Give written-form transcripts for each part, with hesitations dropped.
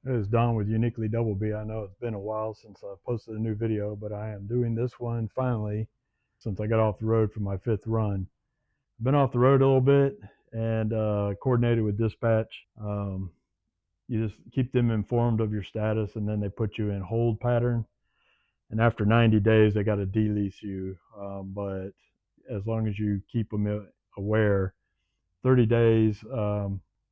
It is Don with Uniquely-DOUBLEBEE. I know it's been a while since I've posted a new video, but I am doing this one finally since I got off the road for my 5th run. I've been off the road a little bit and coordinated with dispatch. You just keep them informed of your status, and then they put you in hold pattern. And after 90 days, they got to de-lease you. But as long as you keep them aware, 30 days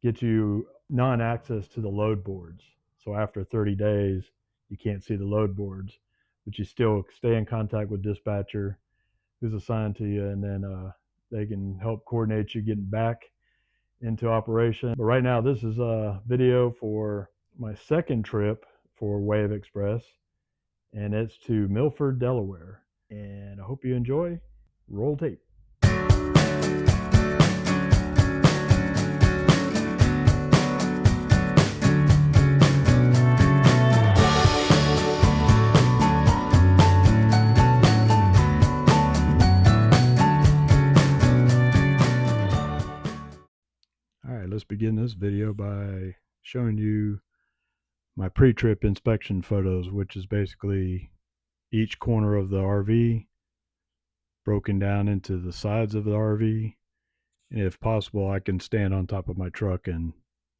gets you non-access to the load boards. So after 30 days, you can't see the load boards, but you still stay in contact with dispatcher who's assigned to you, and then they can help coordinate you getting back into operation. But right now, this is a video for my 2nd trip for Wave Express, and it's to Milford, Delaware. And I hope you enjoy. Roll tape. Let's begin this video by showing you my pre-trip inspection photos, which is basically each corner of the RV broken down into the sides of the RV. And if possible, I can stand on top of my truck and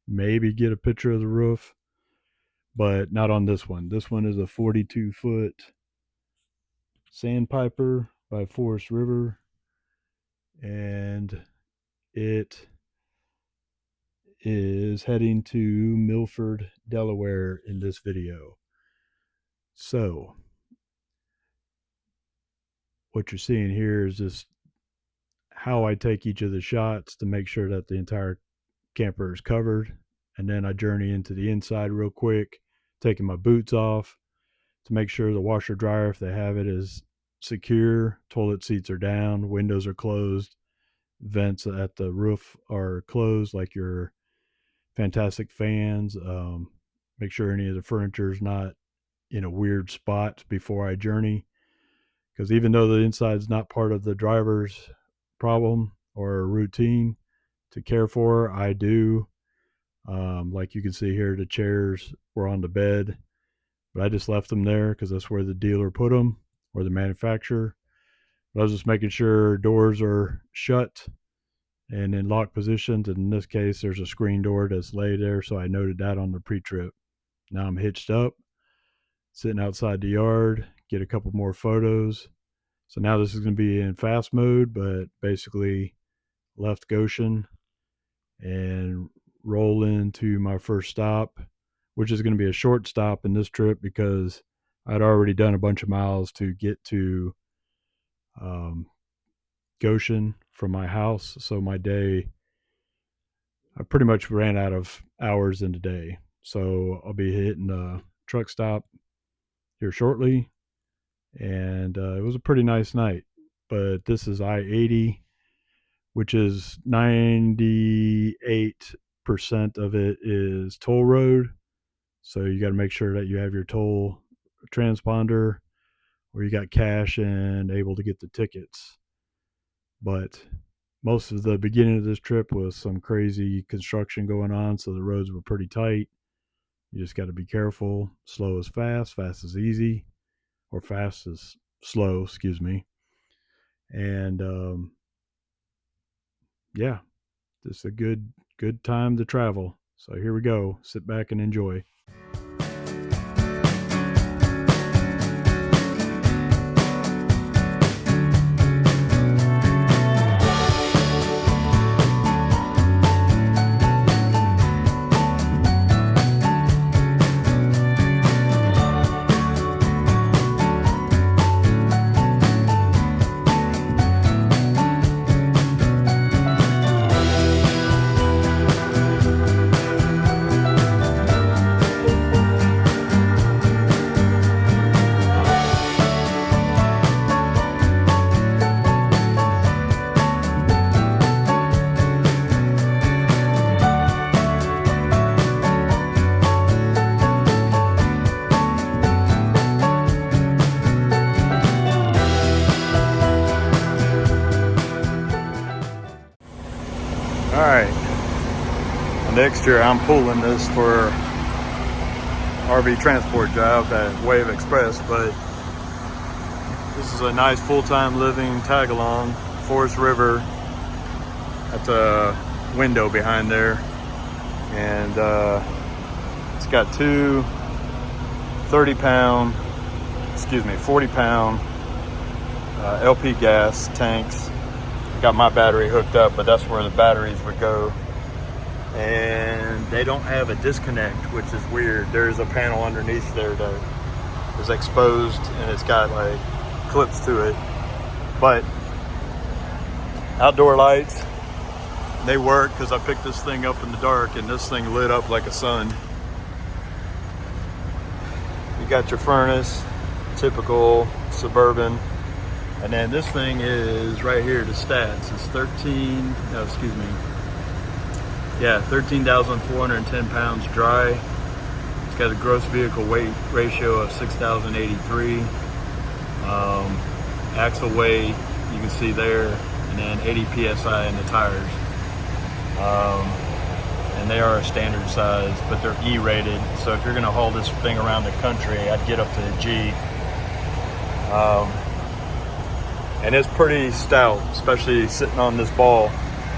maybe get a picture of the roof, but not on this one. This one is a 42-foot sandpiper by Forest River, and it is heading to Milford, Delaware in this video. So what you're seeing here is just how I take each of the shots to make sure that the entire camper is covered. And then I journey into the inside real quick, taking my boots off to make sure the washer dryer, if they have it, is secure, toilet seats are down, windows are closed, vents at the roof are closed, like your fantastic fans. Make sure any of the furniture is not in a weird spot before I journey, because even though the inside's not part of the driver's problem or routine to care for, I do. Like you can see here, the chairs were on the bed, but I just left them there because that's where the dealer put them, or the manufacturer. But I was just making sure doors are shut and in lock positions. And in this case, there's a screen door that's laid there, so I noted that on the pre-trip. Now I'm hitched up, sitting outside the yard, get a couple more photos. So now this is going to be in fast mode, but basically left Goshen and roll into my first stop, which is going to be a short stop in this trip because I'd already done a bunch of miles to get to Goshen from my house. So my day, I pretty much ran out of hours in the day. So I'll be hitting a truck stop here shortly. And it was a pretty nice night. But this is I-80, which is 98% of it is toll road. So you got to make sure that you have your toll transponder, or you got cash and able to get the tickets. But most of the beginning of this trip was some crazy construction going on, so the roads were pretty tight. You just got to be careful. Slow is fast, fast is easy, or fast is slow, excuse me. And yeah, just a good time to travel. So here we go. Sit back and enjoy. All right, next year I'm pulling this for RV transport job at Wave Express, but this is a nice full-time living tag-along. Forest River at the window behind there, and it's got two 40-pound LP gas tanks. I got my battery hooked up, but that's where the batteries would go. And they don't have a disconnect, which is weird. There's a panel underneath there that is exposed, and it's got like clips to it. But outdoor lights, they work, because I picked this thing up in the dark and this thing lit up like a sun. You got your furnace, typical suburban. And then this thing is right here, the stats. It's 13,410 pounds dry. It's got a gross vehicle weight ratio of 6,083. Axle weight, you can see there, and then 80 PSI in the tires. And they are a standard size, but they're E-rated. So if you're gonna haul this thing around the country, I'd get up to a G. And it's pretty stout, especially sitting on this ball.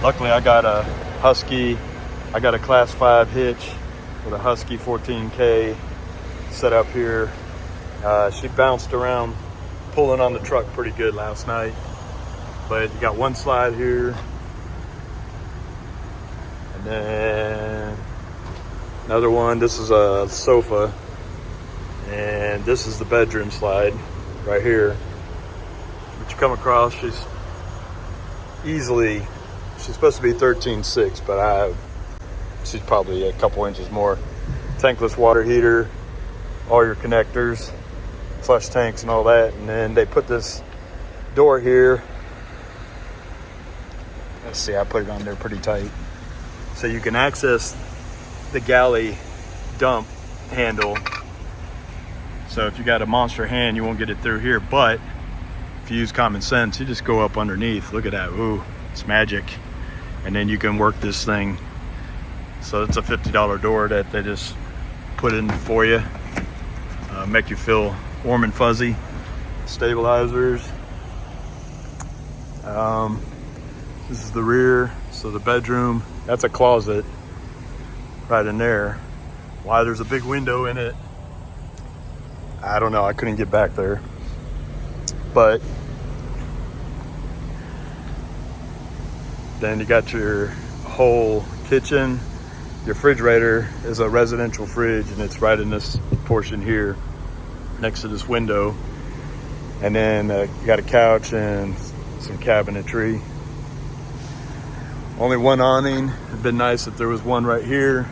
Luckily, I got a Husky. I got a Class 5 hitch with a Husky 14K set up here. She bounced around pulling on the truck pretty good last night. But you got one slide here. And then another one. This is a sofa. And this is the bedroom slide right here. But you come across, she's supposed to be 13.6, but she's probably a couple inches more. Tankless water heater, all your connectors, flush tanks and all that. And then they put this door here. Let's see, I put it on there pretty tight. So you can access the galley dump handle. So if you got a monster hand, you won't get it through here. But if you use common sense, you just go up underneath. Look at that, ooh, it's magic. And then you can work this thing. So it's a $50 door that they just put in for you. Make you feel warm and fuzzy. Stabilizers. This is the rear, so the bedroom. That's a closet right in there. Why there's a big window in it, I don't know. I couldn't get back there. But then you got your whole kitchen. Your refrigerator is a residential fridge, and it's right in this portion here next to this window. And then you got a couch and some cabinetry. Only one awning. It'd been nice if there was one right here,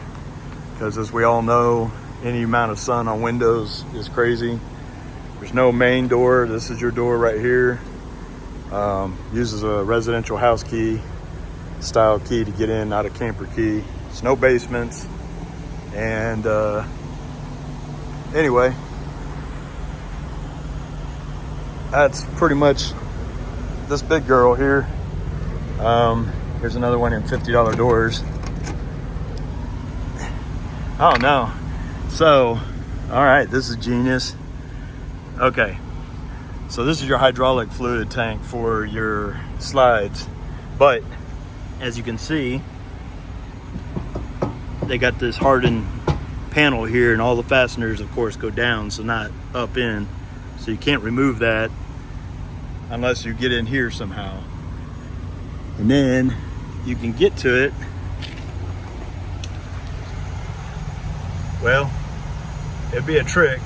because as we all know, any amount of sun on windows is crazy. There's no main door. This is your door right here. Uses a residential house key style key to get in, not a camper key. It's no basements. And anyway, that's pretty much this big girl here. Here's another one in $50 doors. Oh no. So, all right, this is genius. Okay, so this is your hydraulic fluid tank for your slides. But as you can see, they got this hardened panel here, and all the fasteners, of course, go down, so not up in. So you can't remove that unless you get in here somehow. And then you can get to it. Well, it'd be a trick,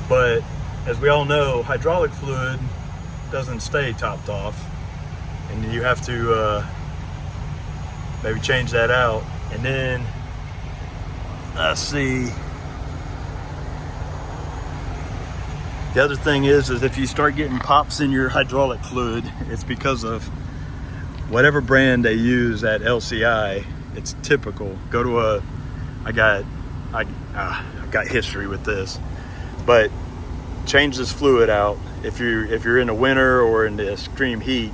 but as we all know, hydraulic fluid doesn't stay topped off, and you have to maybe change that out. And then let's see, the other thing is if you start getting pops in your hydraulic fluid, it's because of whatever brand they use at LCI. It's typical. Go to I've got history with this, but change this fluid out. If you're in the winter or in the extreme heat,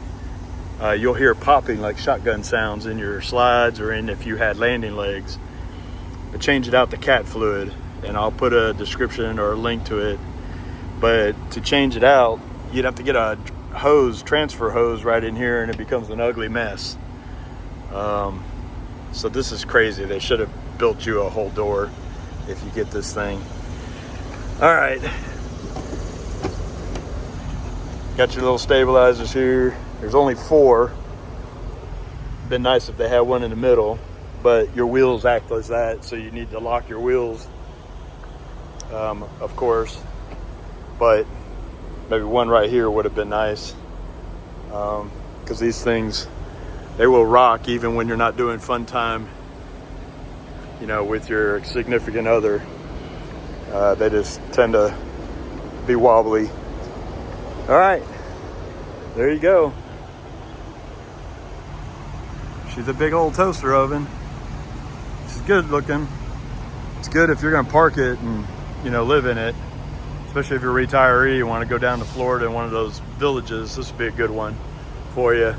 you'll hear popping like shotgun sounds in your slides, or if you had landing legs. But change it out to cat fluid. and I'll put a description or a link to it. But to change it out, you'd have to get a hose, transfer hose right in here, and it becomes an ugly mess. So this is crazy. They should have built you a whole door if you get this thing. All right, got your little stabilizers here. There's only 4. Been nice if they had one in the middle, but your wheels act as that, so you need to lock your wheels, of course. But maybe one right here would have been nice, because these things, they will rock even when you're not doing fun time, you know, with your significant other. They just tend to be wobbly. All right, there you go. She's a big old toaster oven. She's good looking. It's good if you're gonna park it and, you know, live in it. Especially if you're a retiree, you want to go down to Florida in one of those villages. This would be a good one for you.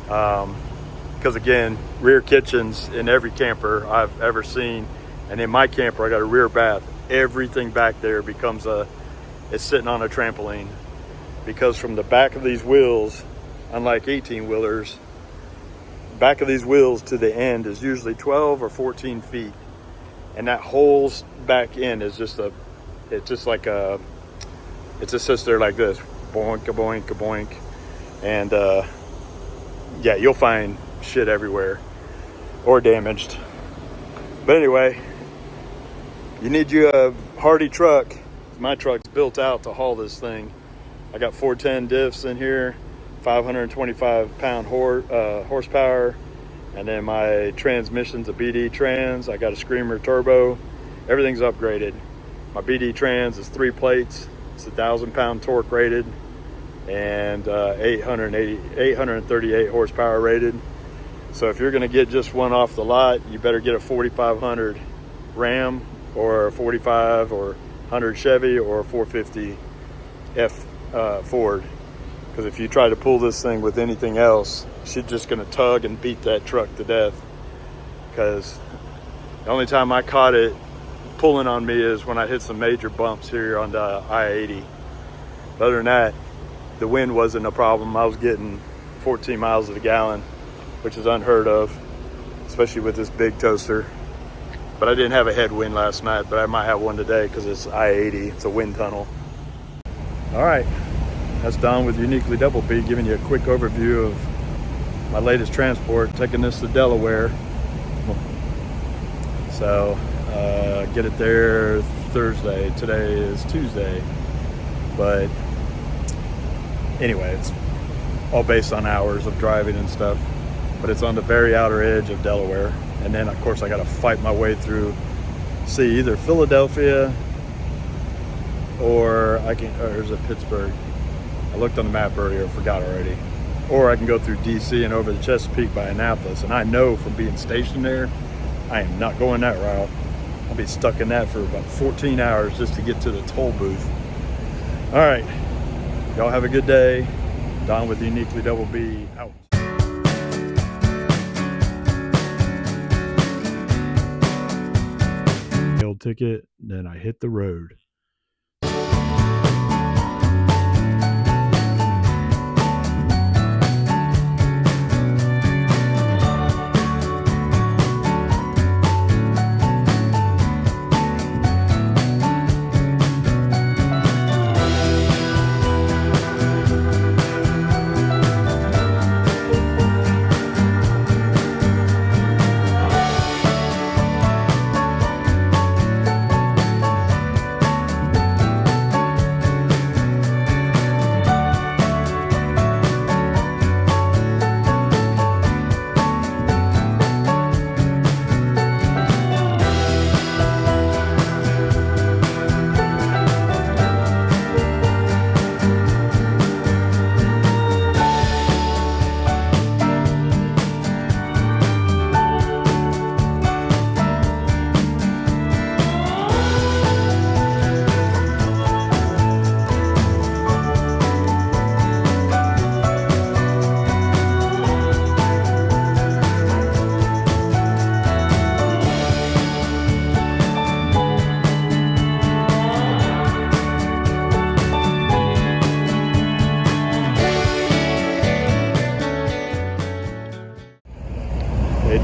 Because again, rear kitchens in every camper I've ever seen, and in my camper I got a rear bath. Everything back there becomes it's sitting on a trampoline, because from the back of these wheels, unlike 18-wheelers, back of these wheels to the end is usually 12 or 14 feet, and that whole back end is just it just sits there like this, boink, a boink, a boink. And yeah, you'll find shit everywhere or damaged. But anyway, you need you a hardy truck. My truck's built out to haul this thing. I got 410 diffs in here, 525 pound horsepower, and then my transmission's a BD trans. I got a Screamer turbo. Everything's upgraded. My BD trans is 3 plates. It's 1,000 pound torque rated, and 838 horsepower rated. So if you're gonna get just one off the lot, you better get a 4500 Ram, or a 45 or 100 Chevy, or a 450 F Ford. Because if you try to pull this thing with anything else, she's just gonna tug and beat that truck to death. Because the only time I caught it pulling on me is when I hit some major bumps here on the I-80. But other than that, the wind wasn't a problem. I was getting 14 miles to the gallon, which is unheard of, especially with this big toaster. But I didn't have a headwind last night, but I might have one today because it's I-80. It's a wind tunnel. All right, that's Don with Uniquely-DOUBLEBEE, giving you a quick overview of my latest transport, taking this to Delaware. So get it there Thursday. Today is Tuesday. But anyway, it's all based on hours of driving and stuff. But it's on the very outer edge of Delaware. And then, of course, I got to fight my way through, see, either Philadelphia or is it Pittsburgh? I looked on the map earlier, forgot already. Or I can go through DC and over the Chesapeake by Annapolis. And I know from being stationed there, I am not going that route. I'll be stuck in that for about 14 hours just to get to the toll booth. All right, y'all have a good day. Don with Uniquely-DOUBLEBEE, out. Ticket, then I hit the road.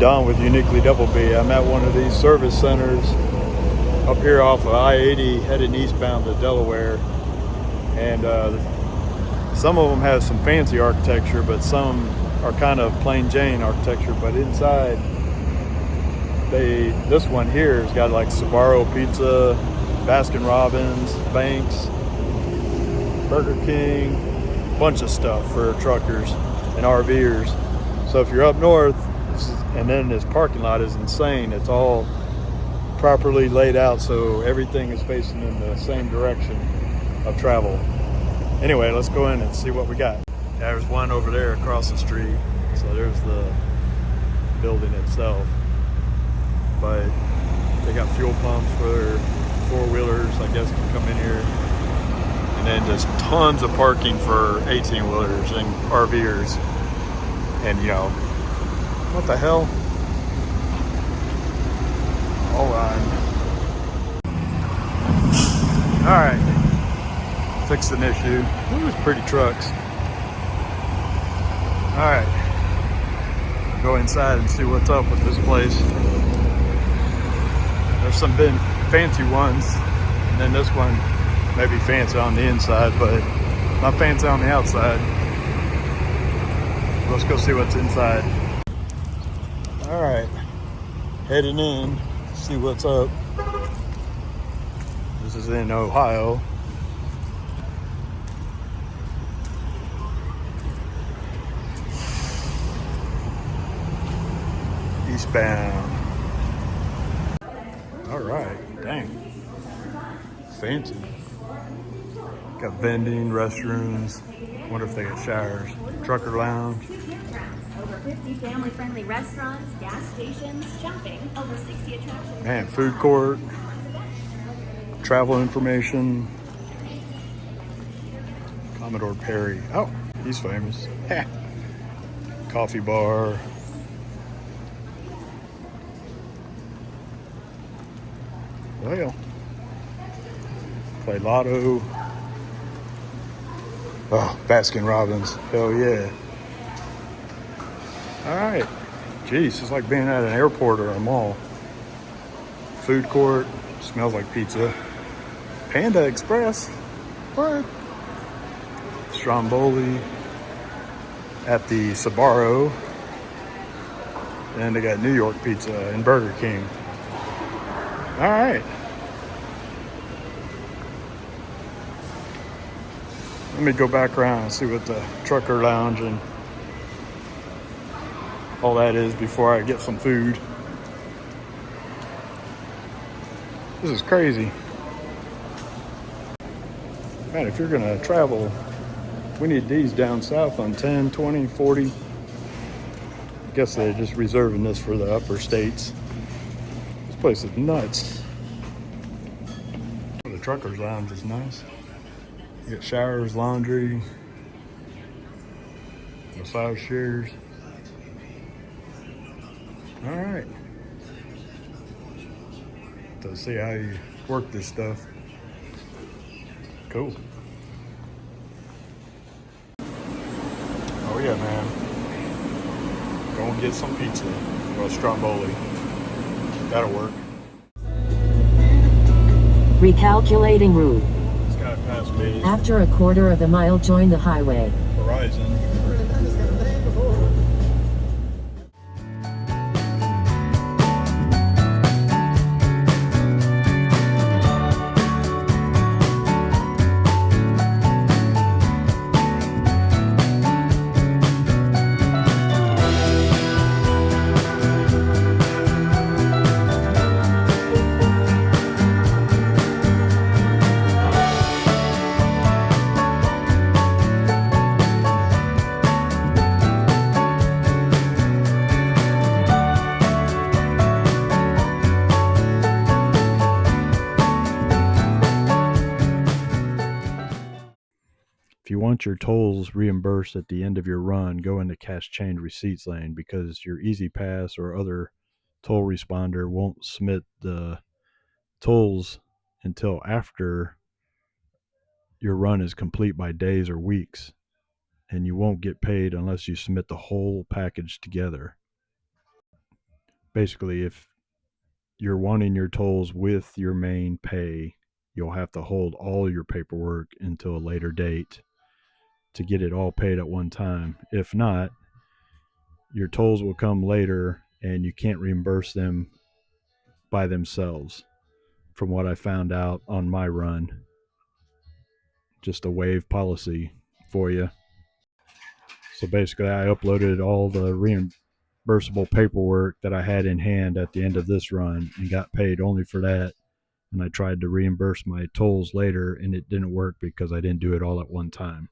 Don with Uniquely-DOUBLEBEE. I'm at one of these service centers up here off of I-80 heading eastbound to Delaware, and some of them have some fancy architecture, but some are kind of plain Jane architecture. But inside, this one here has got like Sbarro Pizza, Baskin Robbins, Banks, Burger King, bunch of stuff for truckers and RVers. So if you're up north, and then this parking lot is insane. It's all properly laid out, so everything is facing in the same direction of travel. Anyway, let's go in and see what we got. Yeah, there's one over there across the street. So there's the building itself. But they got fuel pumps for four-wheelers, I guess, can come in here. And then just tons of parking for 18-wheelers and RVers. And, you know, what the hell? Hold on. All right. Fixed an issue. Ooh, it's pretty trucks. All right. Go inside and see what's up with this place. There's some big fancy ones. And then this one may be fancy on the inside, but not fancy on the outside. Let's go see what's inside. All right, heading in, see what's up. This is in Ohio. Eastbound. All right, dang, fancy. Got vending, restrooms. Wonder if they got showers. Trucker lounge. Over 50 family-friendly restaurants, gas stations, shopping, over 60 attractions. Man, food court, travel information. Commodore Perry. Oh, he's famous. Coffee bar. Well, play lotto. Oh, Baskin Robbins. Hell yeah. All right. Jeez, it's like being at an airport or a mall. Food court. Smells like pizza. Panda Express. What? Stromboli. At the Sbarro. And they got New York pizza and Burger King. All right. Let me go back around and see what the trucker lounge and all that is before I get some food. This is crazy. Man, if you're gonna travel, we need these down south on 10, 20, 40. I guess they're just reserving this for the upper states. This place is nuts. The trucker's lounge is nice. You got showers, laundry, massage chairs. All right. To see how you work this stuff. Cool. Oh yeah, man. Go and get some pizza or a stromboli. That'll work. Recalculating route. This guy passed me. After a quarter of a mile, join the highway. Horizon. If you want your tolls reimbursed at the end of your run, go into cash change receipts lane, because your Easy Pass or other toll responder won't submit the tolls until after your run is complete by days or weeks, and you won't get paid unless you submit the whole package together. basically, if you're wanting your tolls with your main pay, you'll have to hold all your paperwork until a later date to get it all paid at one time. If not, your tolls will come later and you can't reimburse them by themselves. From what I found out on my run, just a waive policy for you. So basically, I uploaded all the reimbursable paperwork that I had in hand at the end of this run and got paid only for that. And I tried to reimburse my tolls later, and it didn't work because I didn't do it all at one time.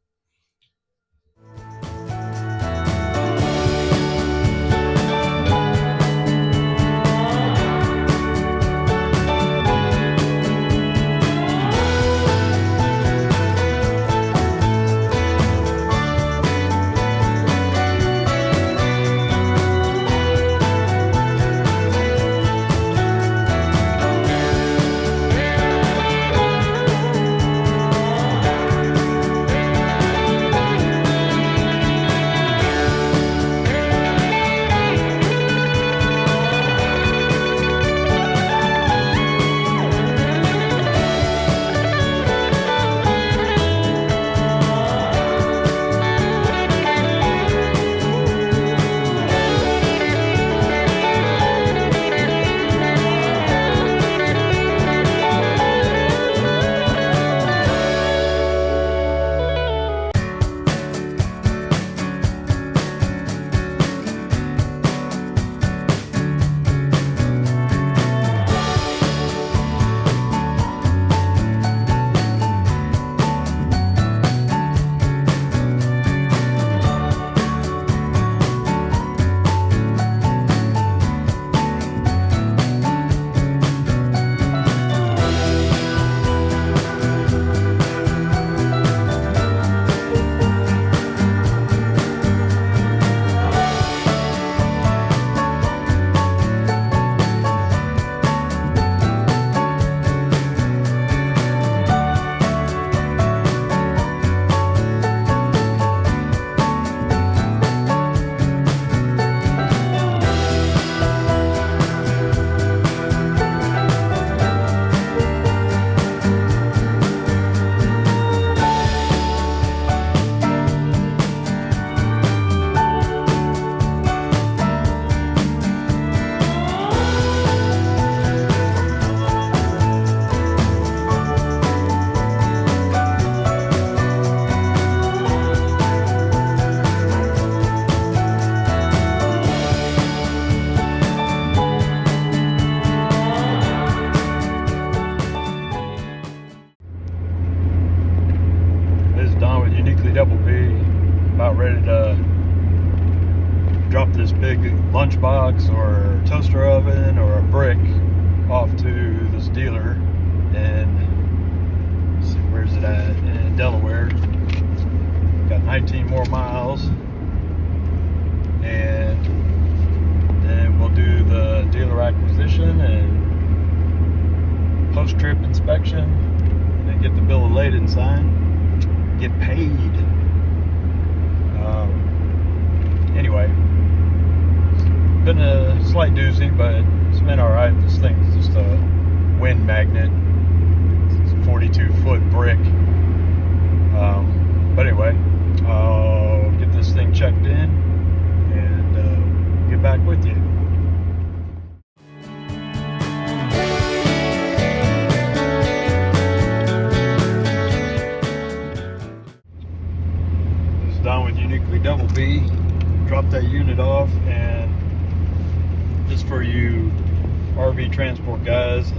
Uniquely-DOUBLEBEE, about ready to drop this big lunchbox or toaster oven or a brick off to this dealer in, let's see, where's it at, in Delaware. Got 19 more miles, and then we'll do the dealer acquisition and post-trip inspection, and then get the bill of lading signed, get paid. Anyway, been a slight doozy, but it's been alright. This thing's just a wind magnet. It's a 42-foot brick. But anyway, I'll get this thing checked in and get back with you. This is done with Uniquely-DOUBLEBEE. Drop that unit off, and just for you RV transport guys,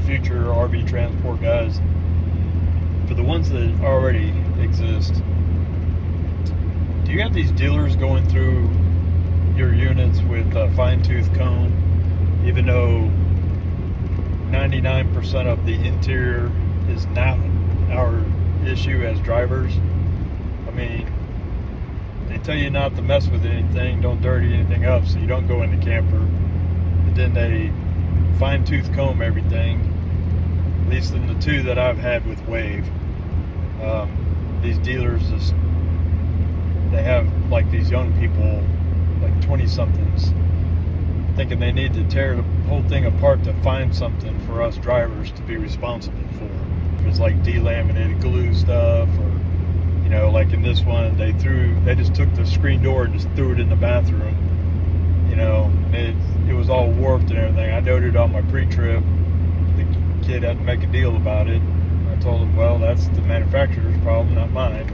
future RV transport guys, for the ones that already exist, do you have these dealers going through your units with a fine-tooth comb, even though 99% of the interior is not our issue as drivers? I mean, they tell you not to mess with anything, don't dirty anything up, so you don't go in the camper. But then they fine-tooth comb everything, at least in the two that I've had with Wave. These dealers just, they have like these young people, like 20-somethings, thinking they need to tear the whole thing apart to find something for us drivers to be responsible for. If it's like delaminated glue stuff, or you know, like in this one, they just took the screen door and just threw it in the bathroom. You know, it was all warped and everything. I noted on my pre-trip, the kid had to make a deal about it. I told him, well, that's the manufacturer's problem, not mine.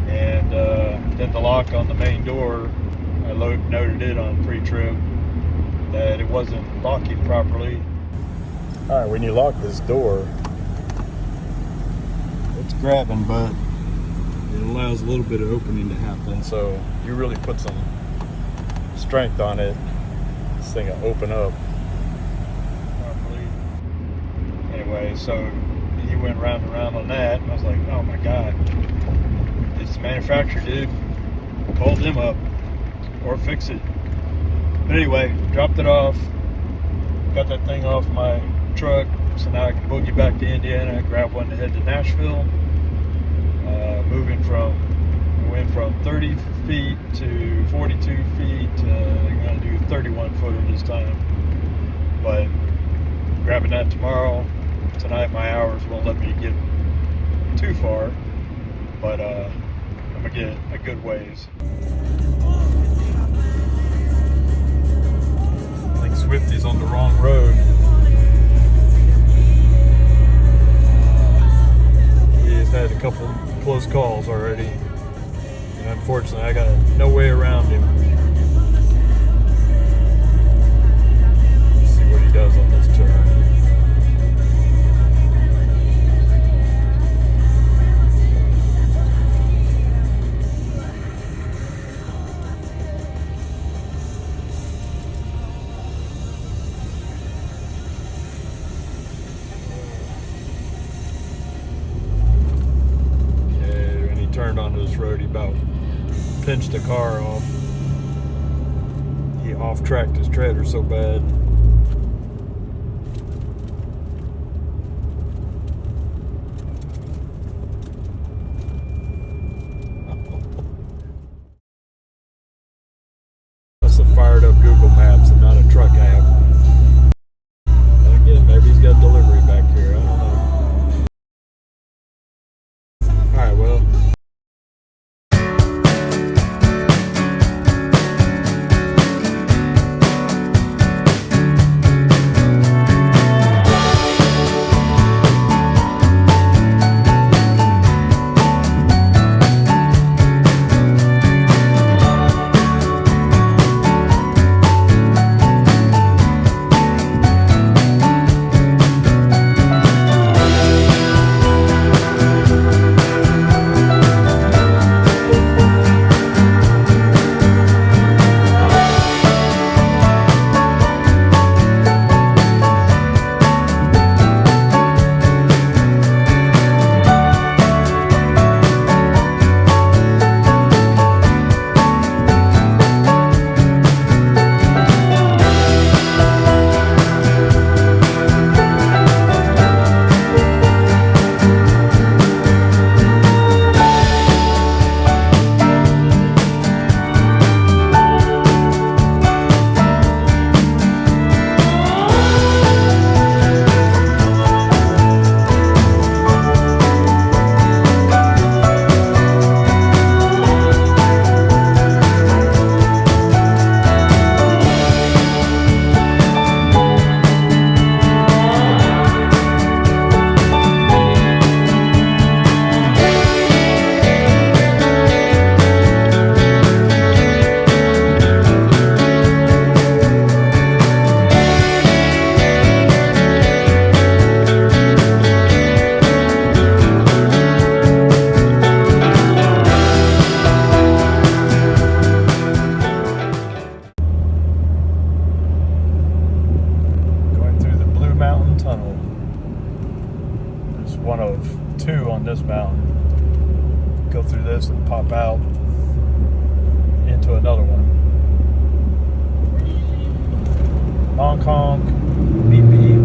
And then the lock on the main door, I noted it on pre-trip that it wasn't locking properly. All right, when you lock this door, it's grabbing, but it allows a little bit of opening to happen. So you really put some strength on it, this thing will open up properly. Anyway, so he went round and round on that, and I was like, oh my god, it's the manufacturer, dude. Call them up or fix it. But anyway, dropped it off, got that thing off my truck, so now I can boogie back to Indiana, grab one to head to Nashville. Went from 30 feet to 42 feet. I'm going to do 31 footer this time. But grabbing that tomorrow. Tonight my hours won't let me get too far, but I'm going to get a good ways. I think Swifty's on the wrong road. He's had a couple close calls already. And unfortunately, I got no way around him. Let's see what he does on this turn. Yeah, when he turned onto this road, he about pinched the car off. He off-tracked his trailer so bad. That's a fired up Google Maps and not a truck app. And again, maybe he's got delivery back here. I don't know. Alright, well. One of two on this mountain. Go through this and pop out into another one. Honk honk, beep beep.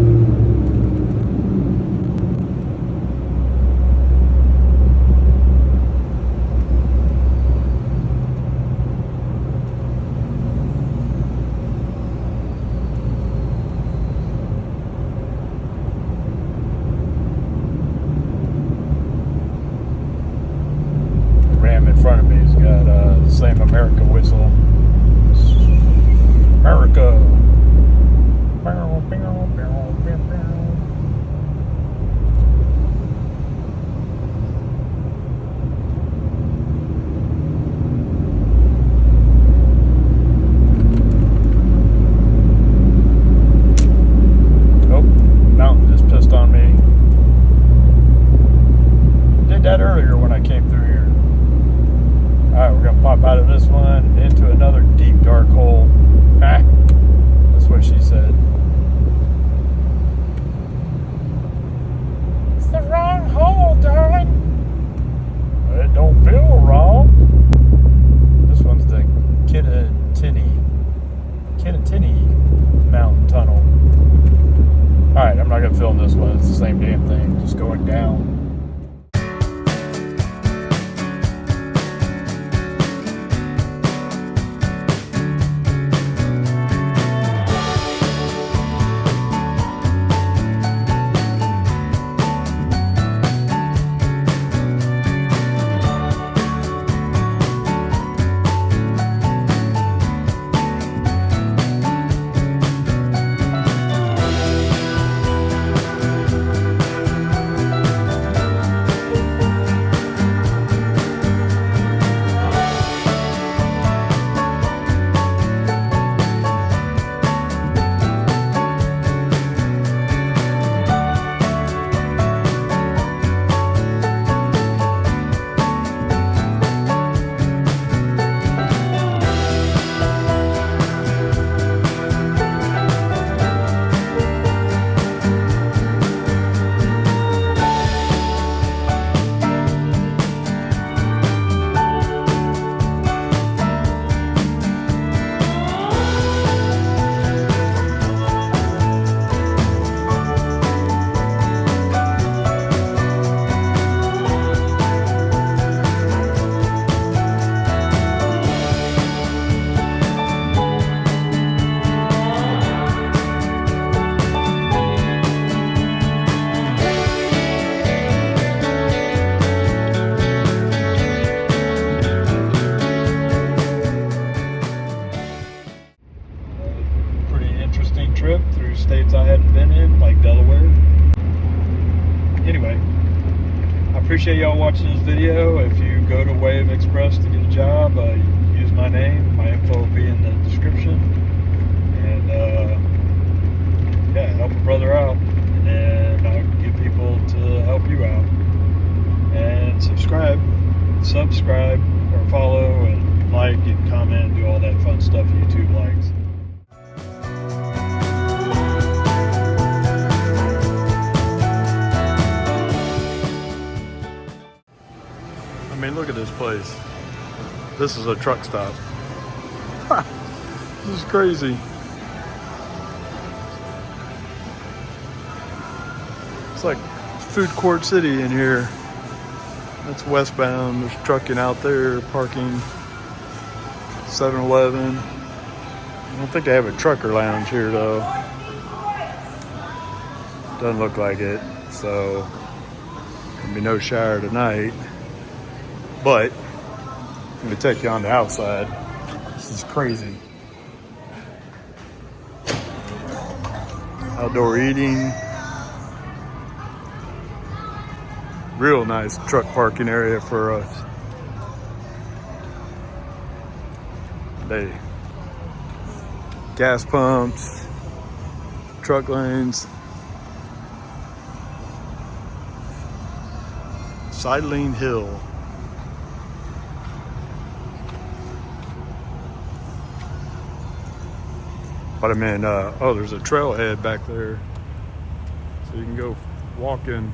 gonna film this one. It's the same damn thing, just going down. Trip through states I hadn't been in, like Delaware. Anyway, I appreciate y'all watching this video. If you go to Wave Express to get a job, use my name. My info will be in the description. And yeah, help a brother out, and then I'll get people to help you out. And subscribe or follow and like and comment and do all that fun stuff YouTube likes. I mean, look at this place. This is a truck stop. This is crazy. It's like food court city in here. That's westbound. There's trucking out there, parking. 7-Eleven. I don't think they have a trucker lounge here though. Doesn't look like it. So, there'll be no shower tonight. But let me take you on the outside. This is crazy. Outdoor eating. Real nice truck parking area for us. They gas pumps, truck lanes, Sidling Hill. But I mean, oh, there's a trailhead back there, so you can go walking.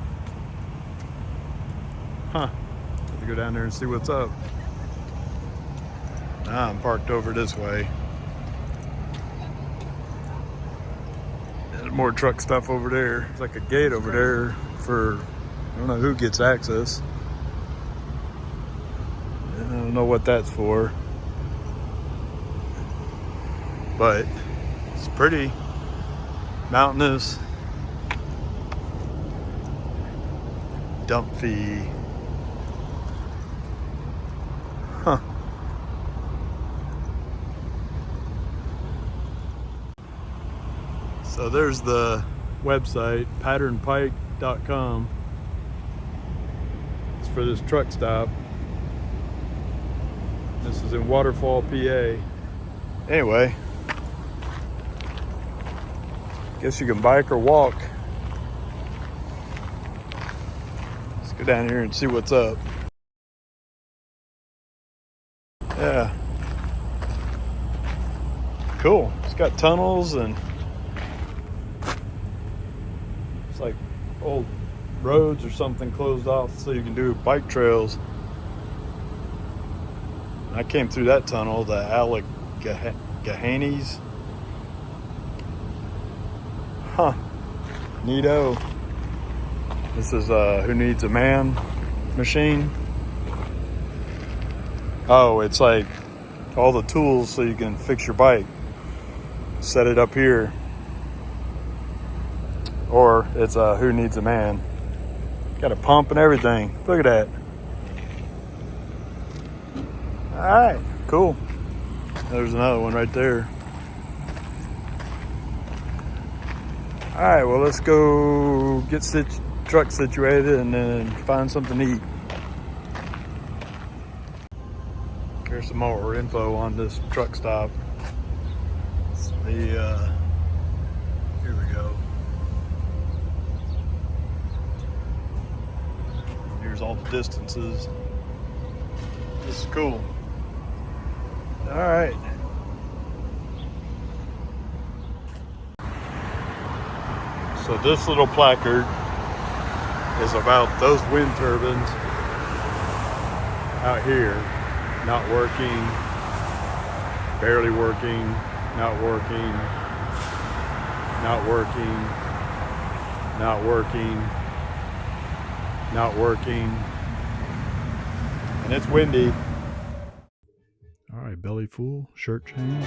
Huh? Have to go down there and see what's up. Now I'm parked over this way. There's more truck stuff over there. There's like a gate over there for, I don't know who gets access. I don't know what that's for. But it's pretty mountainous. Dump fee. Huh. So there's the website, patternpike.com. It's for this truck stop. This is in Waterfall, PA. Anyway, guess you can bike or walk. Let's go down here and see what's up. Yeah. Cool. It's got tunnels and it's like old roads or something closed off so you can do bike trails. I came through that tunnel, the Alleghenies. Huh. Neato. This is Who Needs a Man machine. Oh, it's like all the tools so you can fix your bike. Set it up here. Or it's Who Needs a Man. Got a pump and everything. Look at that. All right, cool. There's another one right there. All right, well, let's go get truck situated and then find something to eat. Here's some more info on this truck stop. It's the, here we go. Here's all the distances. This is cool. All right. So this little placard is about those wind turbines out here not working, barely working, not working, not working, not working, not working, and it's windy. All right, belly full, shirt change,